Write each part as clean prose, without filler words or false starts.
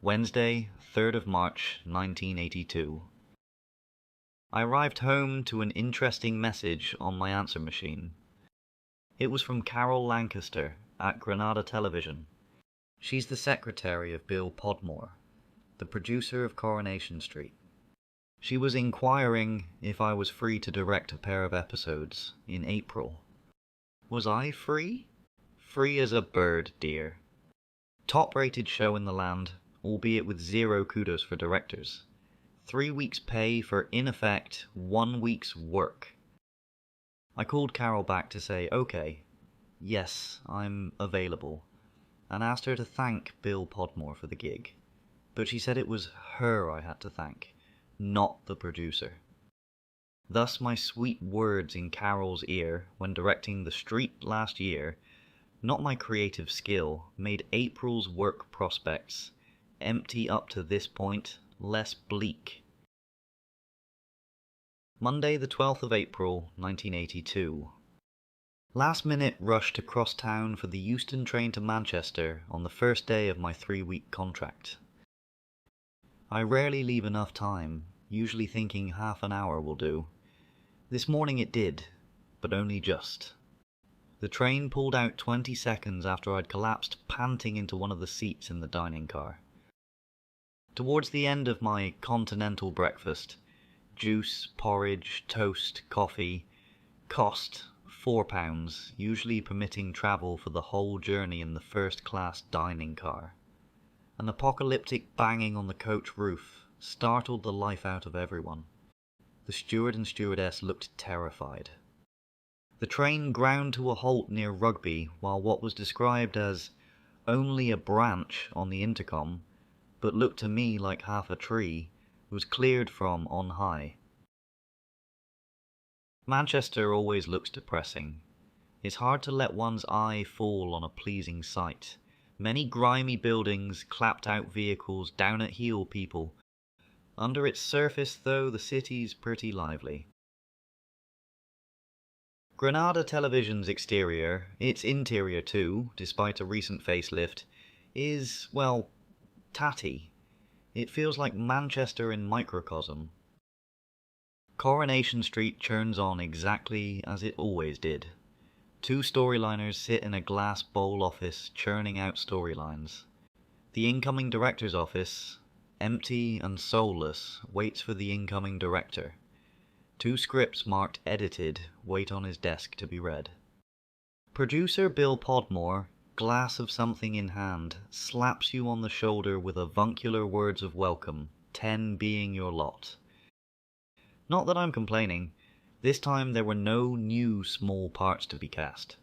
Wednesday, 3rd of March, 1982. I arrived home to an interesting message on my answer machine. It was from Carol Lancaster at Granada Television. She's the secretary of Bill Podmore, the producer of Coronation Street. She was inquiring if I was free to direct a pair of episodes in April. Was I free? Free as a bird, dear. Top-rated show in the land, albeit with zero kudos for directors. 3 weeks' pay for, in effect, 1 week's work. I called Carol back to say, okay, yes, I'm available, and asked her to thank Bill Podmore for the gig. But she said it was her I had to thank, not the producer. Thus my sweet words in Carol's ear when directing The Street last year, not my creative skill, made April's work prospects, empty up to this point, less bleak. Monday the 12th of April, 1982. Last minute rush to cross town for the Euston train to Manchester on the first day of my 3-week contract. I rarely leave enough time, usually thinking half an hour will do. This morning it did, but only just. The train pulled out 20 seconds after I'd collapsed panting into one of the seats in the dining car. Towards the end of my continental breakfast, juice, porridge, toast, coffee, cost £4, usually permitting travel for the whole journey in the first-class dining car. An apocalyptic banging on the coach roof startled the life out of everyone. The steward and stewardess looked terrified. The train ground to a halt near Rugby while what was described as only a branch on the intercom, but looked to me like half a tree, was cleared from on high. Manchester always looks depressing. It's hard to let one's eye fall on a pleasing sight. Many grimy buildings, clapped-out vehicles, down-at-heel people. Under its surface, though, the city's pretty lively. Granada Television's exterior, its interior too, despite a recent facelift, is, well, tatty. It feels like Manchester in microcosm. Coronation Street churns on exactly as it always did. 2 storyliners sit in a glass bowl office churning out storylines. The incoming director's office, empty and soulless, waits for the incoming director. 2 scripts marked edited wait on his desk to be read. Producer Bill Podmore, glass of something in hand, slaps you on the shoulder with avuncular words of welcome, 10 being your lot. Not that I'm complaining. This time there were no new small parts to be cast,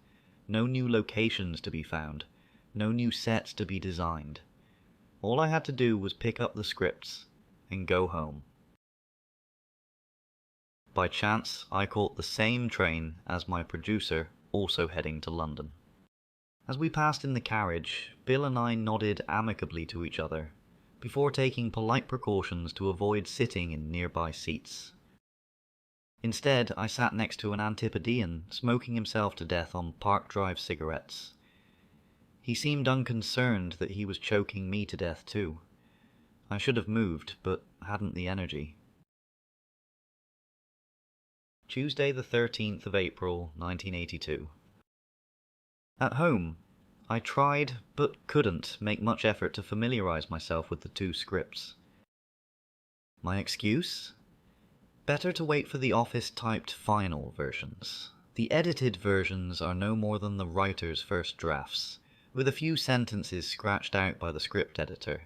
no new locations to be found, no new sets to be designed. All I had to do was pick up the scripts and go home. By chance, I caught the same train as my producer, also heading to London. As we passed in the carriage, Bill and I nodded amicably to each other, before taking polite precautions to avoid sitting in nearby seats. Instead, I sat next to an Antipodean, smoking himself to death on Park Drive cigarettes. He seemed unconcerned that he was choking me to death too. I should have moved, but hadn't the energy. Tuesday the 13th of April, 1982. At home, I tried, but couldn't, make much effort to familiarize myself with the 2 scripts. My excuse? Better to wait for the office-typed final versions. The edited versions are no more than the writer's first drafts, with a few sentences scratched out by the script editor.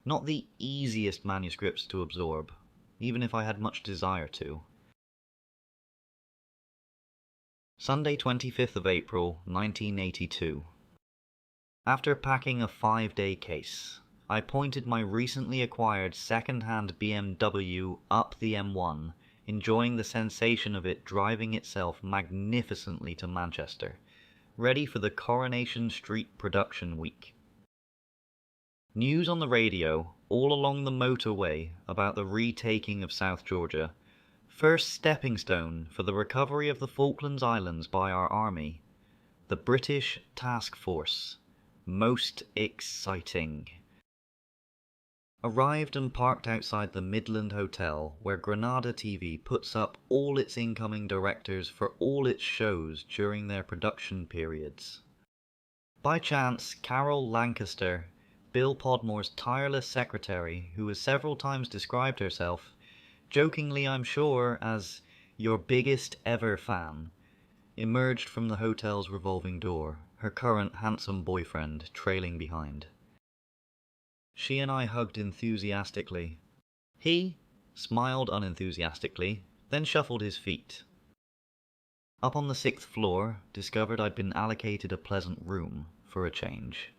Not the easiest manuscripts to absorb, even if I had much desire to. Sunday 25th of April, 1982. After packing a 5-day case, I pointed my recently acquired second-hand BMW up the M1, enjoying the sensation of it driving itself magnificently to Manchester, ready for the Coronation Street production week. News on the radio, all along the motorway, about the retaking of South Georgia, first stepping stone for the recovery of the Falklands Islands by our army, the British Task Force, Most exciting. Arrived and parked outside the Midland Hotel, where Granada TV puts up all its incoming directors for all its shows during their production periods. By chance, Carol Lancaster, Bill Podmore's tireless secretary, who has several times described herself, jokingly I'm sure, as your biggest ever fan, emerged from the hotel's revolving door, her current handsome boyfriend trailing behind. She and I hugged enthusiastically. He smiled unenthusiastically, then shuffled his feet. Up on the 6th floor, discovered I'd been allocated a pleasant room, for a change.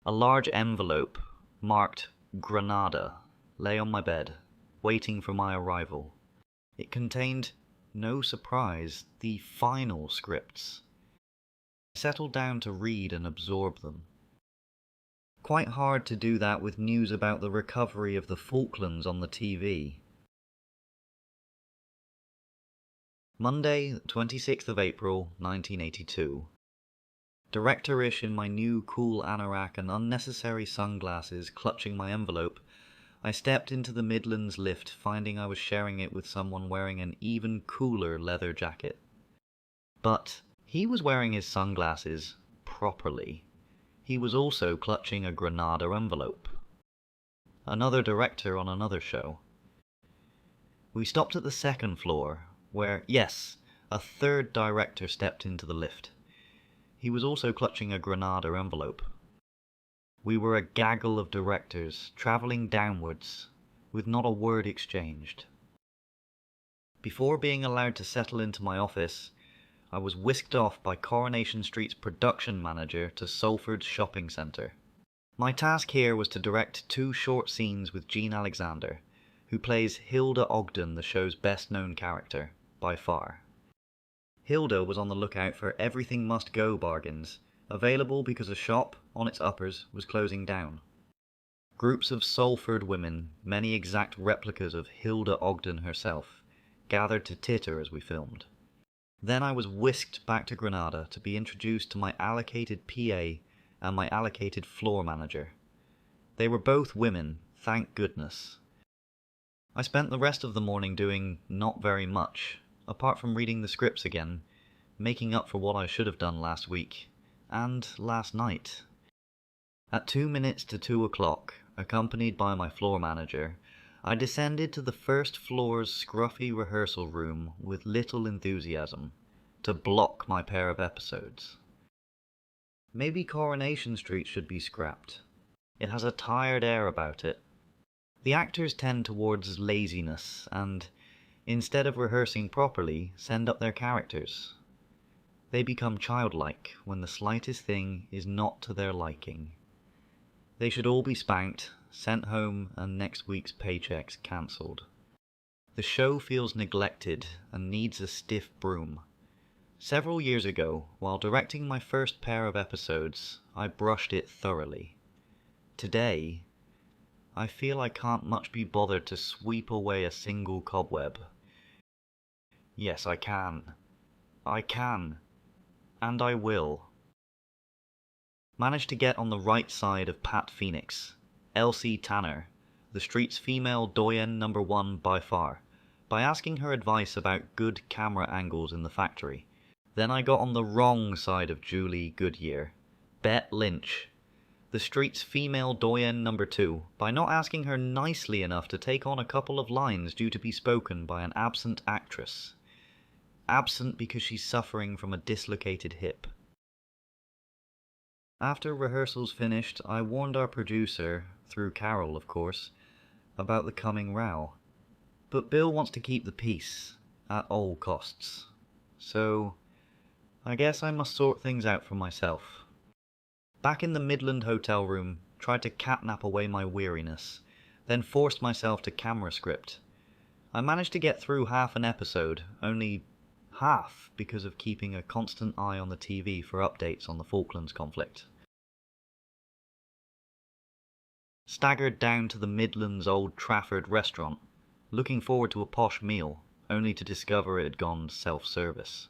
A large envelope, marked Granada, lay on my bed, waiting for my arrival. It contained, no surprise, the final scripts. I settled down to read and absorb them. Quite hard to do that with news about the recovery of the Falklands on the TV. Monday, 26th of April, 1982. Director-ish in my new cool anorak and unnecessary sunglasses clutching my envelope, I stepped into the Midlands lift, finding I was sharing it with someone wearing an even cooler leather jacket. But he was wearing his sunglasses properly. He was also clutching a Granada envelope. Another director on another show. We stopped at the 2nd floor, where, yes, a third director stepped into the lift. He was also clutching a Granada envelope. We were a gaggle of directors, travelling downwards, with not a word exchanged. Before being allowed to settle into my office, I was whisked off by Coronation Street's production manager to Salford's shopping centre. My task here was to direct 2 short scenes with Jean Alexander, who plays Hilda Ogden, the show's best-known character, by far. Hilda was on the lookout for everything must-go bargains, available because a shop, on its uppers, was closing down. Groups of Salford women, many exact replicas of Hilda Ogden herself, gathered to titter as we filmed. Then I was whisked back to Granada to be introduced to my allocated PA and my allocated floor manager. They were both women, thank goodness. I spent the rest of the morning doing not very much, apart from reading the scripts again, making up for what I should have done last week, and last night. At 2 minutes to 2 o'clock, accompanied by my floor manager, I descended to the 1st floor's scruffy rehearsal room with little enthusiasm, to block my pair of episodes. Maybe Coronation Street should be scrapped. It has a tired air about it. The actors tend towards laziness, and, instead of rehearsing properly, send up their characters. They become childlike when the slightest thing is not to their liking. They should all be spanked, sent home, and next week's paychecks cancelled. The show feels neglected and needs a stiff broom. Several years ago, while directing my first pair of episodes, I brushed it thoroughly. Today, I feel I can't much be bothered to sweep away a single cobweb. Yes, I can. I can. And I will. Managed to get on the right side of Pat Phoenix, Elsie Tanner, the street's female doyen number 1 by far, by asking her advice about good camera angles in the factory. Then I got on the wrong side of Julie Goodyear, Bet Lynch, the street's female doyen number 2, by not asking her nicely enough to take on a couple of lines due to be spoken by an absent actress. Absent because she's suffering from a dislocated hip. After rehearsals finished, I warned our producer, through Carol of course, about the coming row. But Bill wants to keep the peace, at all costs. So, I guess I must sort things out for myself. Back in the Midland hotel room, tried to catnap away my weariness, then forced myself to camera script. I managed to get through half an episode, only half because of keeping a constant eye on the TV for updates on the Falklands conflict. Staggered down to the Midlands Old Trafford restaurant, looking forward to a posh meal, only to discover it had gone self-service.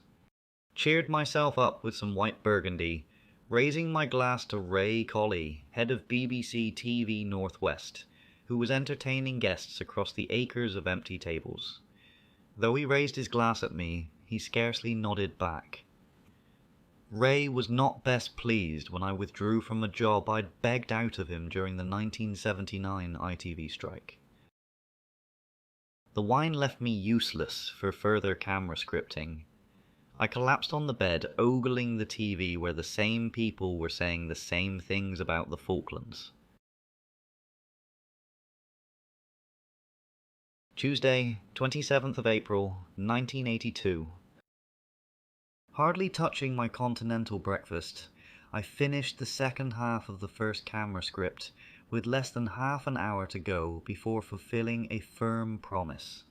Cheered myself up with some white burgundy, raising my glass to Ray Colley, head of BBC TV Northwest, who was entertaining guests across the acres of empty tables. Though he raised his glass at me, he scarcely nodded back. Ray was not best pleased when I withdrew from a job I'd begged out of him during the 1979 ITV strike. The wine left me useless for further camera scripting. I collapsed on the bed, ogling the TV where the same people were saying the same things about the Falklands. Tuesday, 27th of April, 1982. Hardly touching my continental breakfast, I finished the second half of the first camera script with less than half an hour to go before fulfilling a firm promise.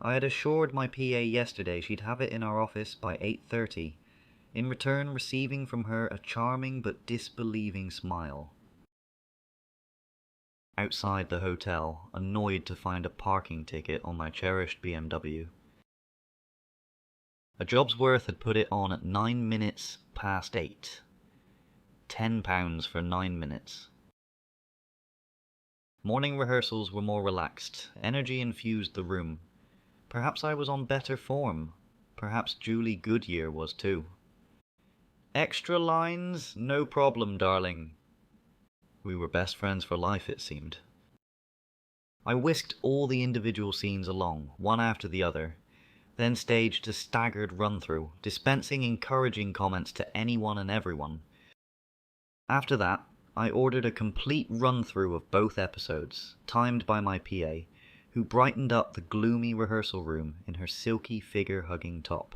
I had assured my PA yesterday she'd have it in our office by 8:30, in return receiving from her a charming but disbelieving smile. Outside the hotel, annoyed to find a parking ticket on my cherished BMW. A job's worth had put it on at 9 minutes past 8. £10 for 9 minutes. Morning rehearsals were more relaxed. Energy infused the room. Perhaps I was on better form. Perhaps Julie Goodyear was too. Extra lines? No problem, darling. We were best friends for life, it seemed. I whisked all the individual scenes along, one after the other, then staged a staggered run-through, dispensing encouraging comments to anyone and everyone. After that, I ordered a complete run-through of both episodes, timed by my PA, who brightened up the gloomy rehearsal room in her silky figure-hugging top.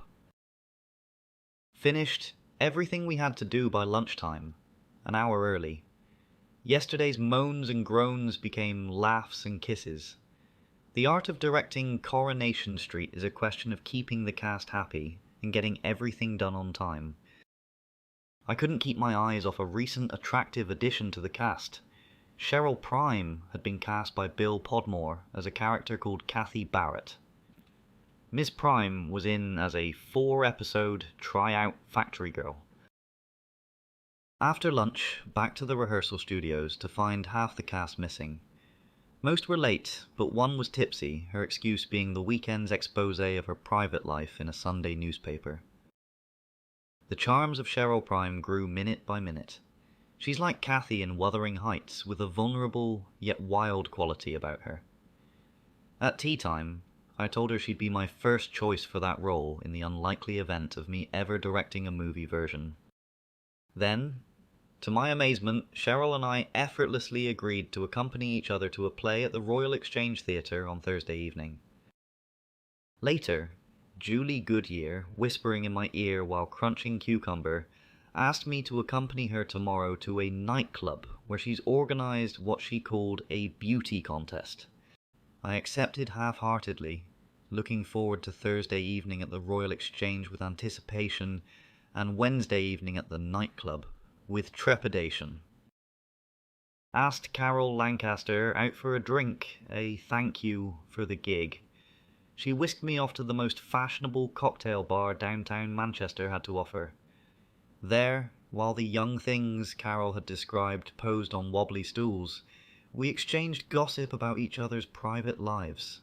Finished everything we had to do by lunchtime, an hour early. Yesterday's moans and groans became laughs and kisses. The art of directing Coronation Street is a question of keeping the cast happy and getting everything done on time. I couldn't keep my eyes off a recent attractive addition to the cast. Cheryl Prime had been cast by Bill Podmore as a character called Kathy Barrett. Miss Prime was in as a 4-episode try-out factory girl. After lunch, back to the rehearsal studios to find half the cast missing. Most were late, but one was tipsy, her excuse being the weekend's expose of her private life in a Sunday newspaper. The charms of Cheryl Prime grew minute by minute. She's like Kathy in Wuthering Heights, with a vulnerable yet wild quality about her. At tea time, I told her she'd be my first choice for that role in the unlikely event of me ever directing a movie version. Then, to my amazement, Cheryl and I effortlessly agreed to accompany each other to a play at the Royal Exchange Theatre on Thursday evening. Later, Julie Goodyear, whispering in my ear while crunching cucumber, asked me to accompany her tomorrow to a nightclub where she's organised what she called a beauty contest. I accepted half-heartedly, looking forward to Thursday evening at the Royal Exchange with anticipation and Wednesday evening at the nightclub with trepidation. Asked Carol Lancaster out for a drink, a thank you for the gig. She whisked me off to the most fashionable cocktail bar downtown Manchester had to offer. There, while the young things Carol had described posed on wobbly stools, we exchanged gossip about each other's private lives.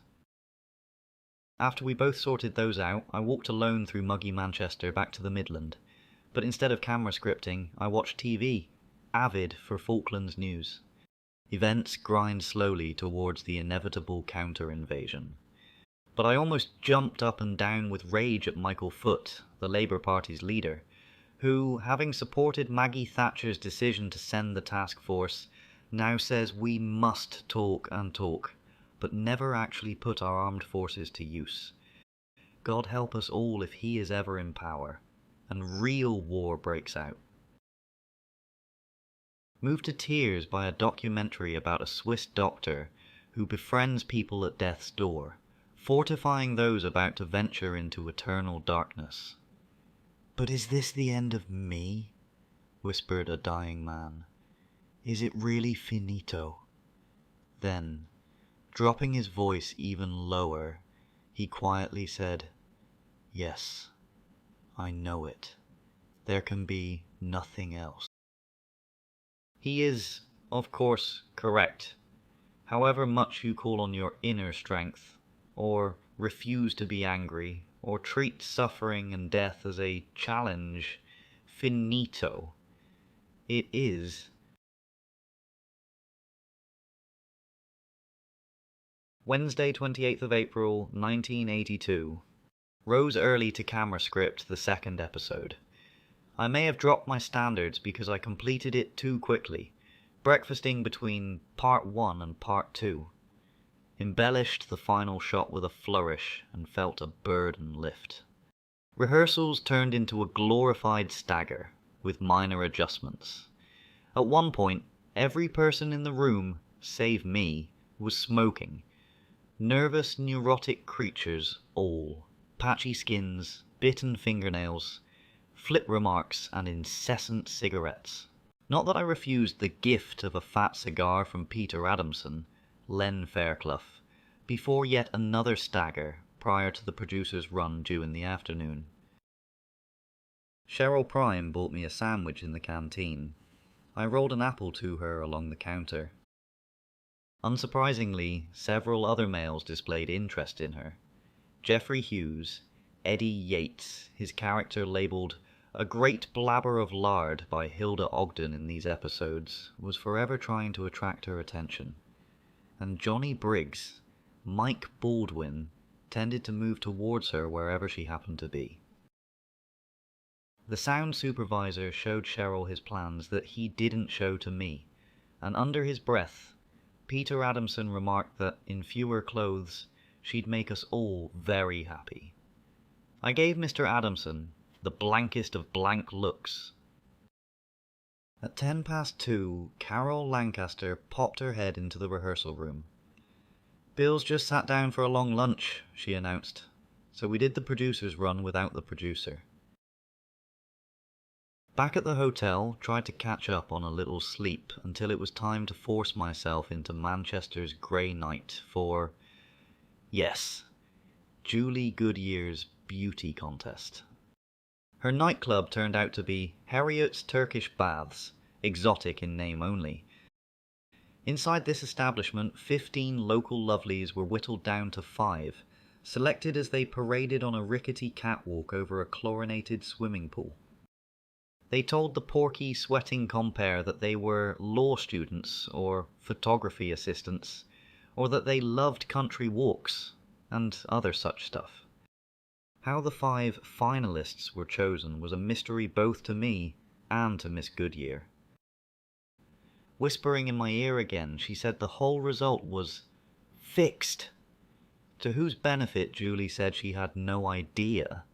After we both sorted those out, I walked alone through muggy Manchester back to the Midland, but instead of camera scripting, I watched TV, avid for Falklands news. Events grind slowly towards the inevitable counter-invasion. But I almost jumped up and down with rage at Michael Foot, the Labour Party's leader, who, having supported Maggie Thatcher's decision to send the task force, now says we must talk and talk, but never actually put our armed forces to use. God help us all if he is ever in power, and real war breaks out. Moved to tears by a documentary about a Swiss doctor who befriends people at death's door, fortifying those about to venture into eternal darkness. "But is this the end of me?" whispered a dying man. "Is it really finito?" Then, dropping his voice even lower, he quietly said, "Yes, I know it." there can be nothing else. He is, of course, correct. However much you call on your inner strength, or refuse to be angry, or treat suffering and death as a challenge, finito, it is. Wednesday, 28th of April, 1982. Rose early to camera script the second episode. I may have dropped my standards because I completed it too quickly, breakfasting between part 1 and part 2. Embellished the final shot with a flourish and felt a burden lift. Rehearsals turned into a glorified stagger, with minor adjustments. At one point, every person in the room, save me, was smoking. Nervous, neurotic creatures all. Patchy skins, bitten fingernails, flip remarks, and incessant cigarettes. Not that I refused the gift of a fat cigar from Peter Adamson, Len Fairclough, before yet another stagger prior to the producer's run due in the afternoon. Cheryl Prime bought me a sandwich in the canteen. I rolled an apple to her along the counter. Unsurprisingly, several other males displayed interest in her. Geoffrey Hughes, Eddie Yates, his character labelled "a great blabber of lard" by Hilda Ogden in these episodes, was forever trying to attract her attention. And Johnny Briggs, Mike Baldwin, tended to move towards her wherever she happened to be. The sound supervisor showed Cheryl his plans that he didn't show to me, and under his breath, Peter Adamson remarked that in fewer clothes, she'd make us all very happy. I gave Mr. Adamson the blankest of blank looks. At 2:10, Carol Lancaster popped her head into the rehearsal room. "Bill's just sat down for a long lunch," she announced, so we did the producer's run without the producer. Back at the hotel, tried to catch up on a little sleep until it was time to force myself into Manchester's grey night for, yes, Julie Goodyear's beauty contest. Her nightclub turned out to be Harriet's Turkish Baths, exotic in name only. Inside this establishment, 15 local lovelies were whittled down to 5, selected as they paraded on a rickety catwalk over a chlorinated swimming pool. They told the porky, sweating compere that they were law students or photography assistants, or that they loved country walks, and other such stuff. How the 5 finalists were chosen was a mystery both to me and to Miss Goodyear. Whispering in my ear again, she said the whole result was fixed, to whose benefit Julie said she had no idea.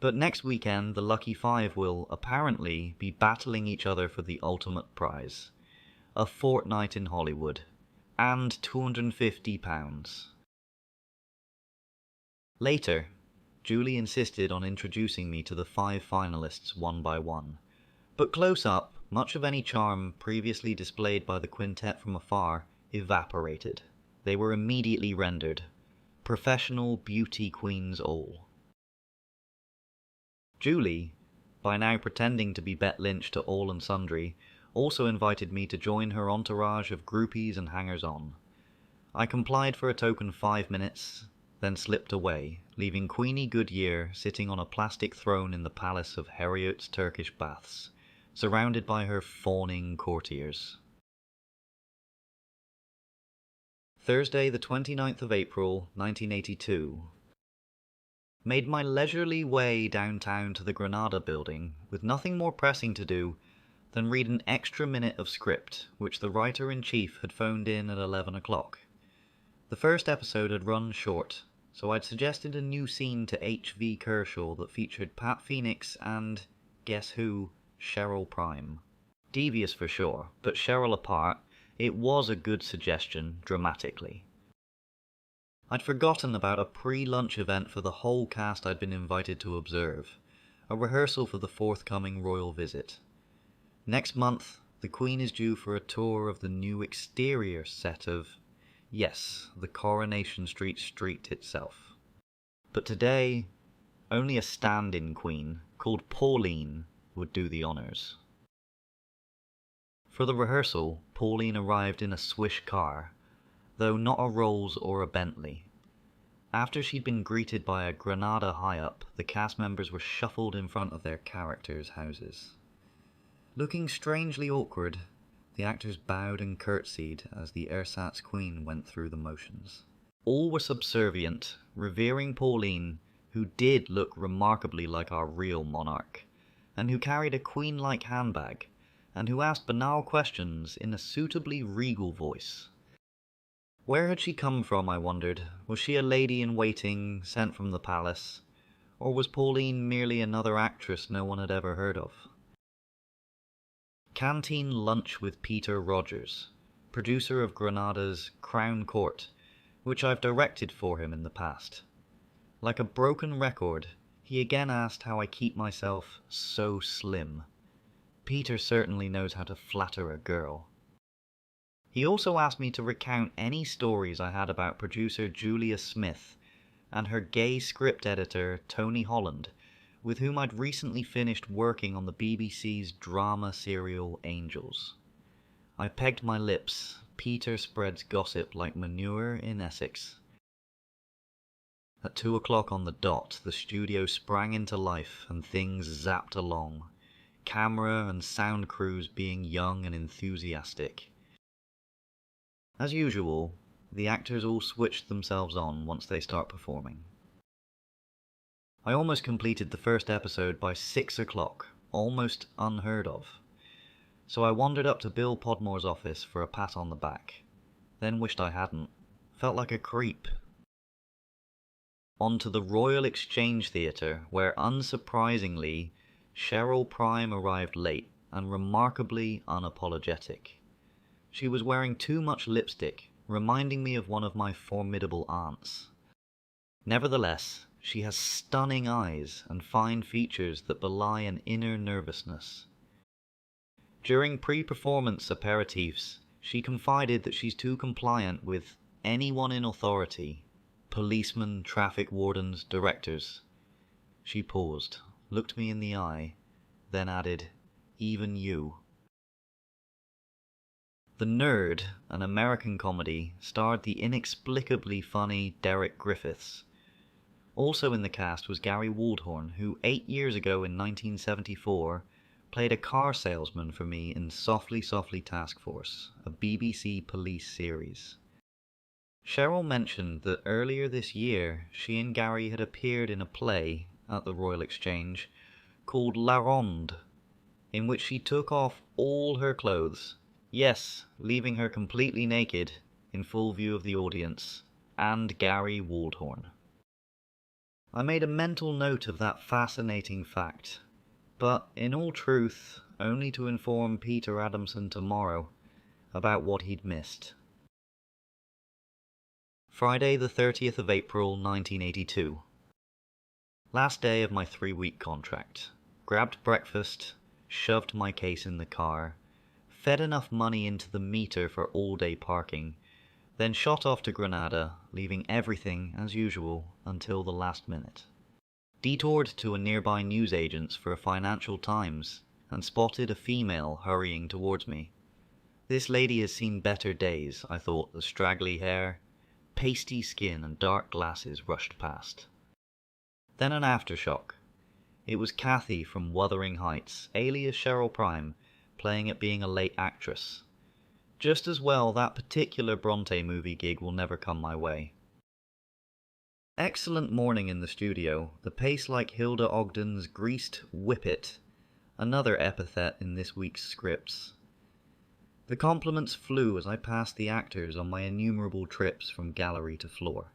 But next weekend, the lucky 5 will, apparently, be battling each other for the ultimate prize. A fortnight in Hollywood. And £250. Later, Julie insisted on introducing me to the 5 finalists one by one. But close up, much of any charm previously displayed by the quintet from afar evaporated. They were immediately rendered professional beauty queens all. Julie, by now pretending to be Bet Lynch to all and sundry, also invited me to join her entourage of groupies and hangers-on. I complied for a token 5 minutes, then slipped away, leaving Queenie Goodyear sitting on a plastic throne in the palace of Harriet's Turkish Baths, surrounded by her fawning courtiers. Thursday, the 29th of April, 1982. Made my leisurely way downtown to the Granada building, with nothing more pressing to do than read an extra minute of script, which the writer-in-chief had phoned in at 11 o'clock. The first episode had run short, so I'd suggested a new scene to H.V. Kershaw that featured Pat Phoenix and, guess who, Cheryl Prime. Devious for sure, but Cheryl apart, it was a good suggestion dramatically. I'd forgotten about a pre-lunch event for the whole cast I'd been invited to observe, a rehearsal for the forthcoming royal visit. Next month, the Queen is due for a tour of the new exterior set of, yes, the Coronation Street itself. But today, only a stand-in queen, called Pauline, would do the honours. For the rehearsal, Pauline arrived in a swish car, though not a Rolls or a Bentley. After she'd been greeted by a Granada high-up, the cast members were shuffled in front of their characters' houses. Looking strangely awkward, the actors bowed and curtsied as the ersatz queen went through the motions. All were subservient, revering Pauline, who did look remarkably like our real monarch, and who carried a queen-like handbag, and who asked banal questions in a suitably regal voice. Where had she come from, I wondered? Was she a lady-in-waiting, sent from the palace? Or was Pauline merely another actress no one had ever heard of? Canteen lunch with Peter Rogers, producer of Granada's Crown Court, which I've directed for him in the past. Like a broken record, he again asked how I keep myself so slim. Peter certainly knows how to flatter a girl. He also asked me to recount any stories I had about producer Julia Smith and her gay script editor Tony Holland, with whom I'd recently finished working on the BBC's drama serial Angels. I pegged my lips. Peter spreads gossip like manure in Essex. At 2 o'clock on the dot, the studio sprang into life and things zapped along, camera and sound crews being young and enthusiastic. As usual, the actors all switched themselves on once they start performing. I almost completed the first episode by 6 o'clock, almost unheard of. So I wandered up to Bill Podmore's office for a pat on the back, then wished I hadn't. Felt like a creep. On to the Royal Exchange Theatre, where unsurprisingly, Cheryl Prime arrived late and remarkably unapologetic. She was wearing too much lipstick, reminding me of one of my formidable aunts. Nevertheless, she has stunning eyes and fine features that belie an inner nervousness. During pre-performance aperitifs, she confided that she's too compliant with anyone in authority, policemen, traffic wardens, directors. She paused, looked me in the eye, then added, "Even you." The Nerd, an American comedy, starred the inexplicably funny Derek Griffiths. Also in the cast was Gary Waldhorn, who 8 years ago in 1974 played a car salesman for me in Softly Softly Task Force, a BBC police series. Cheryl mentioned that earlier this year she and Gary had appeared in a play at the Royal Exchange called La Ronde, in which she took off all her clothes. Yes, leaving her completely naked, in full view of the audience, and Gary Waldhorn. I made a mental note of that fascinating fact, but in all truth, only to inform Peter Adamson tomorrow about what he'd missed. Friday the 30th of April 1982. Last day of my 3-week contract. Grabbed breakfast, shoved my case in the car, fed enough money into the meter for all-day parking, then shot off to Granada, leaving everything as usual until the last minute. Detoured to a nearby newsagent's for a Financial Times, and spotted a female hurrying towards me. This lady has seen better days, I thought. The straggly hair, pasty skin and dark glasses rushed past. Then an aftershock. It was Kathy from Wuthering Heights, alias Cheryl Prime, playing at being a late actress. Just as well that particular Bronte movie gig will never come my way. Excellent morning in the studio, the pace like Hilda Ogden's greased whippet, another epithet in this week's scripts. The compliments flew as I passed the actors on my innumerable trips from gallery to floor.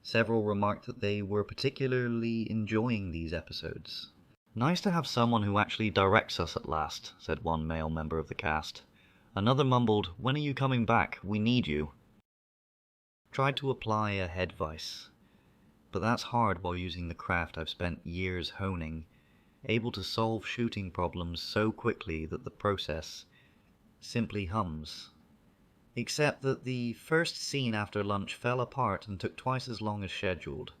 Several remarked that they were particularly enjoying these episodes. "Nice to have someone who actually directs us at last," said one male member of the cast. Another mumbled, "When are you coming back? We need you." Tried to apply a head vice, but that's hard while using the craft I've spent years honing, able to solve shooting problems so quickly that the process simply hums. Except that the first scene after lunch fell apart and took twice as long as scheduled.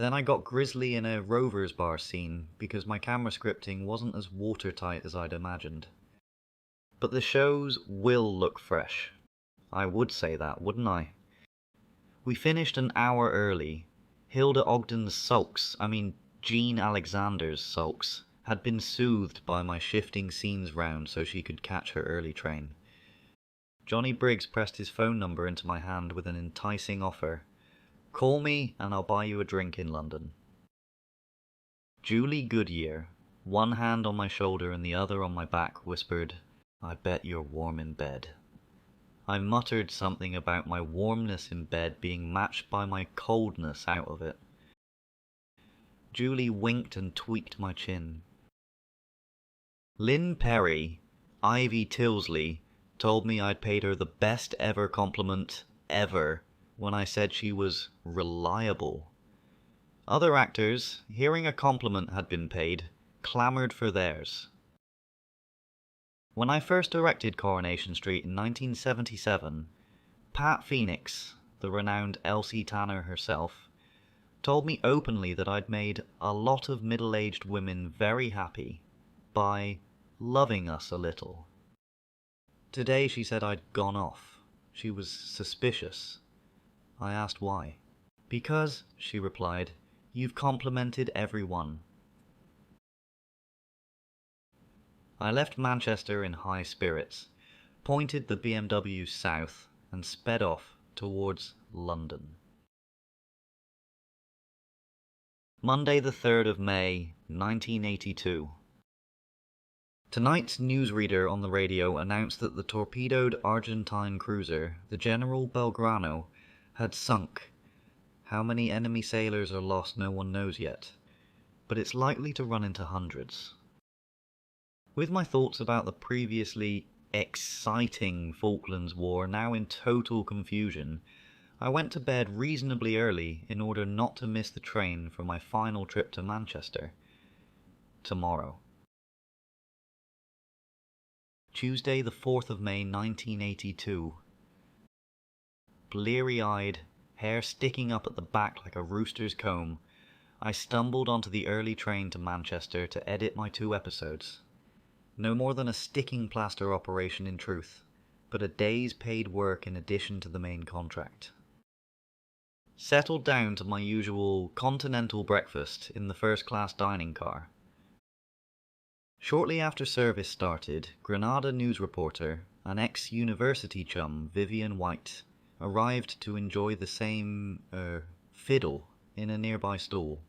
Then I got grisly in a Rovers bar scene because my camera scripting wasn't as watertight as I'd imagined. But the shows will look fresh. I would say that, wouldn't I? We finished an hour early. Hilda Ogden's sulks, Jean Alexander's sulks, had been soothed by my shifting scenes round so she could catch her early train. Johnny Briggs pressed his phone number into my hand with an enticing offer. "Call me and I'll buy you a drink in London." Julie Goodyear, one hand on my shoulder and the other on my back, whispered, "I bet you're warm in bed." I muttered something about my warmness in bed being matched by my coldness out of it. Julie winked and tweaked my chin. Lynn Perry, Ivy Tilsley, told me I'd paid her the best ever compliment ever when I said she was reliable. Other actors, hearing a compliment had been paid, clamoured for theirs. When I first directed Coronation Street in 1977, Pat Phoenix, the renowned Elsie Tanner herself, told me openly that I'd made a lot of middle-aged women very happy by loving us a little. Today she said I'd gone off. She was suspicious. I asked why. "Because," she replied, "you've complimented everyone." I left Manchester in high spirits, pointed the BMW south, and sped off towards London. Monday the 3rd of May, 1982. Tonight's newsreader on the radio announced that the torpedoed Argentine cruiser, the General Belgrano, had sunk. How many enemy sailors are lost no one knows yet, but it's likely to run into hundreds. With my thoughts about the previously exciting Falklands War now in total confusion, I went to bed reasonably early in order not to miss the train for my final trip to Manchester. Tomorrow. Tuesday the 4th of May 1982. Bleary-eyed, hair sticking up at the back like a rooster's comb, I stumbled onto the early train to Manchester to edit my 2 episodes. No more than a sticking plaster operation in truth, but a day's paid work in addition to the main contract. Settled down to my usual continental breakfast in the first-class dining car. Shortly after service started, Granada news reporter, an ex-university chum, Vivian White, arrived to enjoy the same, fiddle in a nearby stall.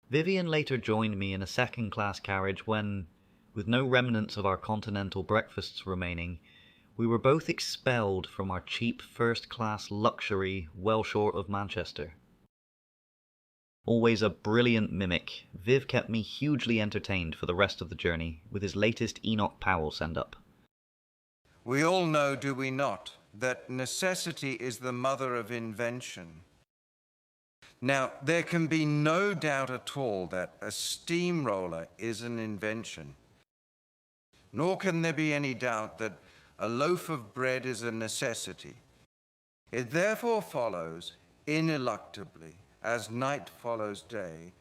Vivian later joined me in a second-class carriage when, with no remnants of our continental breakfasts remaining, we were both expelled from our cheap first-class luxury well short of Manchester. Always a brilliant mimic, Viv kept me hugely entertained for the rest of the journey with his latest Enoch Powell send-up. We all know, do we not, that necessity is the mother of invention. Now, there can be no doubt at all that a steamroller is an invention. Nor can there be any doubt that a loaf of bread is a necessity. It therefore follows, ineluctably, as night follows day,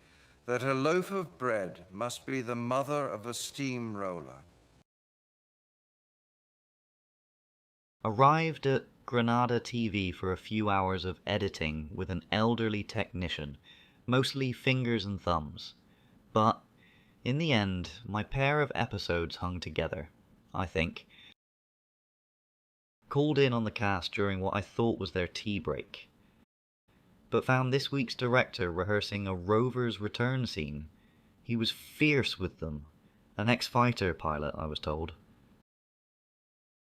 that a loaf of bread must be the mother of a steamroller. Arrived at Granada TV for a few hours of editing with an elderly technician, mostly fingers and thumbs. But, in the end, my pair of episodes hung together, I think. Called in on the cast during what I thought was their tea break, but found this week's director rehearsing a Rover's return scene. He was fierce with them, an ex-fighter pilot, I was told.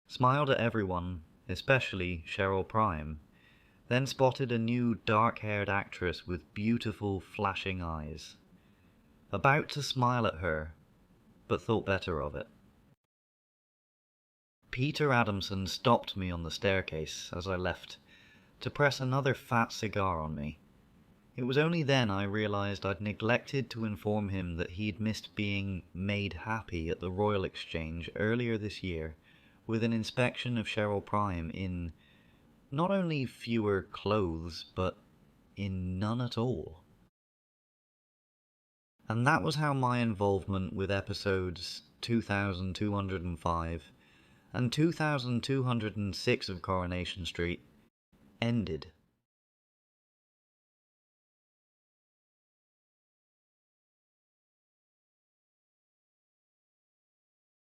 Smiled at everyone, especially Cheryl Prime, then spotted a new dark-haired actress with beautiful flashing eyes. About to smile at her, but thought better of it. Peter Adamson stopped me on the staircase as I left to press another fat cigar on me. It was only then I realised I'd neglected to inform him that he'd missed being made happy at the Royal Exchange earlier this year with an inspection of Cheryl Prime in not only fewer clothes, but in none at all. And that was how my involvement with episodes 2205 and 2206 of Coronation Street ended.